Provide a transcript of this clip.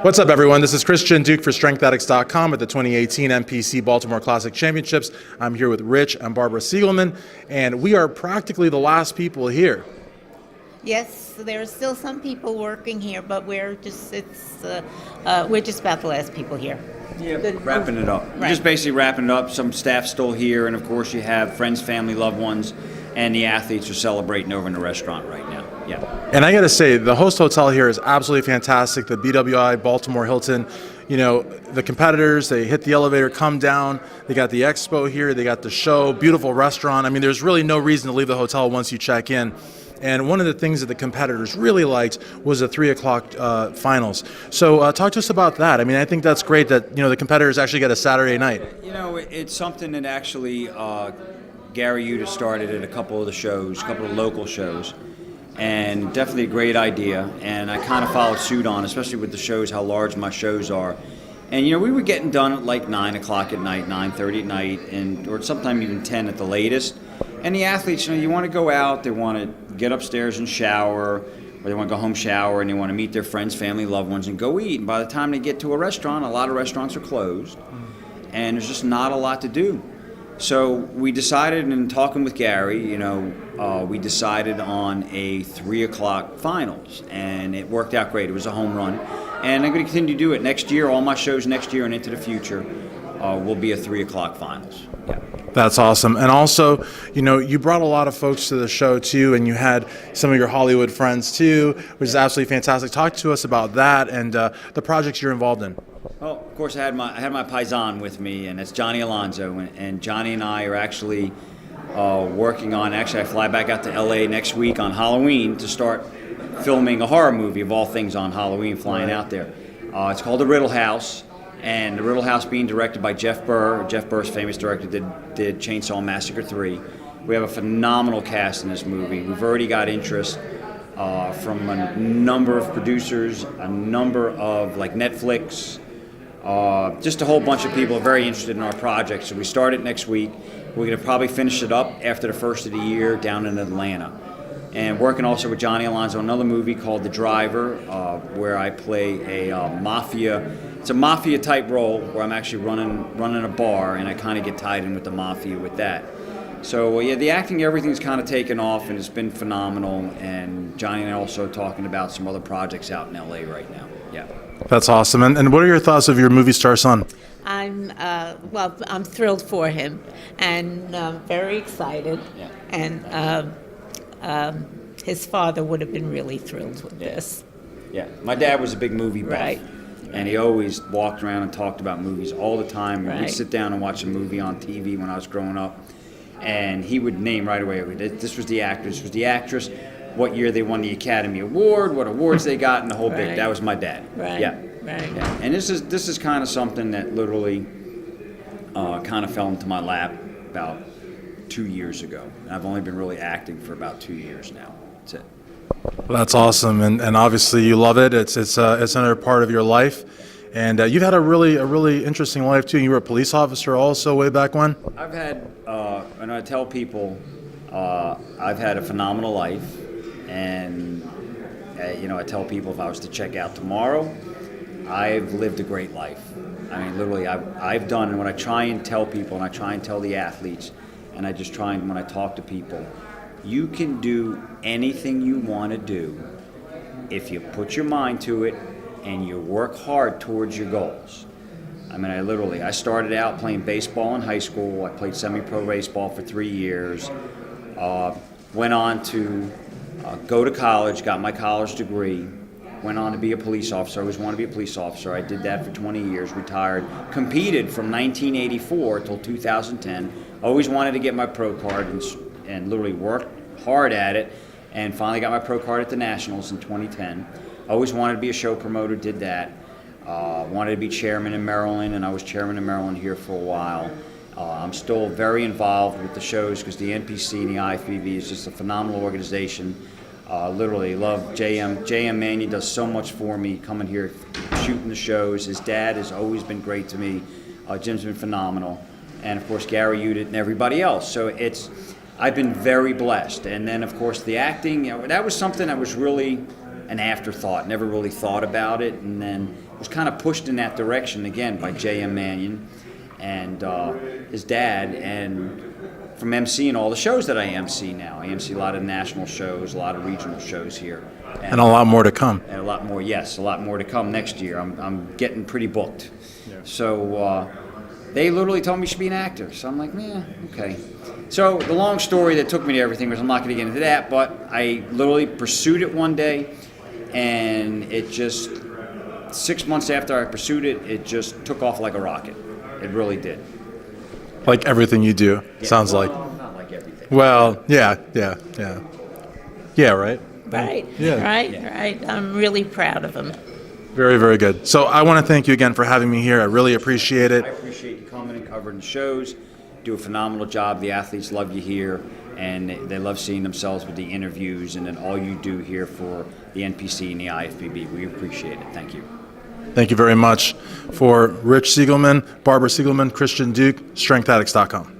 What's up, everyone? This is Christian Duke for StrengthAddicts.com at the 2018 NPC Baltimore Classic Championships. I'm here with Rich and Barbara Siegelman, and we are practically the last people here. Yes, there are still some people working here, but we're just about the last people here. Yeah, wrapping it up. Right. Just basically wrapping it up. Some staff still here, and of course you have friends, family, loved ones, and the athletes are celebrating over in the restaurant right now. Yeah. And I got to say, the host hotel here is absolutely fantastic. The BWI Baltimore Hilton, you know, the competitors, they hit the elevator, come down. They got the expo here. They got the show, beautiful restaurant. I mean, there's really no reason to leave the hotel once you check in. And one of the things that the competitors really liked was the 3 o'clock finals. So talk to us about that. I mean, I think that's great that, you know, the competitors actually get a Saturday night. You know, it's something that actually Gary Uda started at a couple of the shows, a couple of local shows. And definitely a great idea, and I kind of followed suit on, especially with the shows, how large my shows are. And you know, we were getting done at like 9 o'clock at night, 9:30 at night, or sometimes even 10 at the latest. And the athletes, you know, you want to go out, they want to get upstairs and shower, or they want to go home, shower, and they want to meet their friends, family, loved ones, and go eat. And by the time they get to a restaurant, a lot of restaurants are closed, and there's just not a lot to do. So we decided, in talking with Gary, you know, we decided on a 3 o'clock finals, and it worked out great. It was a home run, and I'm going to continue to do it next year. All my shows next year and into the future will be a 3 o'clock finals. Yeah. That's awesome. And also, you know, you brought a lot of folks to the show too, and you had some of your Hollywood friends too, which is absolutely fantastic. Talk to us about that and the projects you're involved in. Well, of course, I had my paisan with me, and it's Johnny Alonso, and Johnny and I are actually working on. Actually, I fly back out to LA next week on Halloween to start filming a horror movie of all things on Halloween. Flying out there, it's called The Riddle House, and The Riddle House being directed by Jeff Burr. Jeff Burr's famous director did Chainsaw Massacre 3. We have a phenomenal cast in this movie. We've already got interest from a number of producers, a number of like Netflix. Just a whole bunch of people are very interested in our project. So we start it next week. We're going to probably finish it up after the first of the year down in Atlanta. And working also with Johnny Alonso, another movie called The Driver, where I play a mafia. It's a mafia type role where I'm actually running a bar, and I kind of get tied in with the mafia with that. So yeah, the acting, everything's kind of taken off, and it's been phenomenal. And Johnny and I are also talking about some other projects out in LA right now. Yeah. That's awesome. And what are your thoughts of your movie star son? I'm thrilled for him, and very excited. Yeah. And his father would have been really thrilled with this. Yeah, my dad was a big movie buff. Right. And he always walked around and talked about movies all the time. Right. We'd sit down and watch a movie on TV when I was growing up, and he would name right away, this was the actor, this was the actress, what year they won the Academy Award, what awards they got, and the whole bit. That was my dad. Right. Yeah. Right. Yeah. And this is kind of something that literally kind of fell into my lap about 2 years ago. And I've only been really acting for about 2 years now. That's it. Well, that's awesome, and obviously you love it. It's another part of your life, and you've had a really interesting life too. You were a police officer also way back when. I've had, and I tell people, I've had a phenomenal life, and you know, I tell people if I was to check out tomorrow, I've lived a great life. I mean, literally, I've done, and when I try and tell people, and I try and tell the athletes, and I just try and when I talk to people, you can do anything you want to do if you put your mind to it and you work hard towards your goals. I mean, I started out playing baseball in high school. I played semi-pro baseball for 3 years. Went on to go to college, got my college degree. Went on to be a police officer. I always wanted to be a police officer. I did that for 20 years, retired. Competed from 1984 till 2010. Always wanted to get my pro card and literally worked hard at it, and finally got my pro card at the Nationals in 2010. Always wanted to be a show promoter, did that. Wanted to be chairman in Maryland, and I was chairman in Maryland here for a while. I'm still very involved with the shows because the NPC and the IFBB is just a phenomenal organization. Literally love JM Mannion does so much for me, coming here, shooting the shows. His dad has always been great to me. Jim's been phenomenal. And of course Gary Uda and everybody else. So I've been very blessed. And then of course the acting, that was something that was really an afterthought. Never really thought about it. And then was kind of pushed in that direction again by J.M. Mannion and his dad, and from emceeing all the shows that I MC now. I MC a lot of national shows, a lot of regional shows here. And a lot more to come. And a lot more, yes, a lot more to come next year. I'm getting pretty booked. Yeah. So they literally told me you should be an actor. So I'm like, man, okay. So the long story that took me to everything was, I'm not going to get into that, but I literally pursued it one day, and it just, 6 months after I pursued it, it just took off like a rocket. It really did. Like everything you do, sounds like. Not like everything. Well, yeah, right? Right, Yeah. right. I'm really proud of him. Very, very good. So I want to thank you again for having me here. I really appreciate it. I appreciate you coming and covering the shows. Do a phenomenal job. The athletes love you here, and they love seeing themselves with the interviews and then all you do here for the NPC and the IFBB. We appreciate it. Thank you. Thank you very much. For Rich Siegelman, Barbara Siegelman, Christian Duke, StrengthAddicts.com.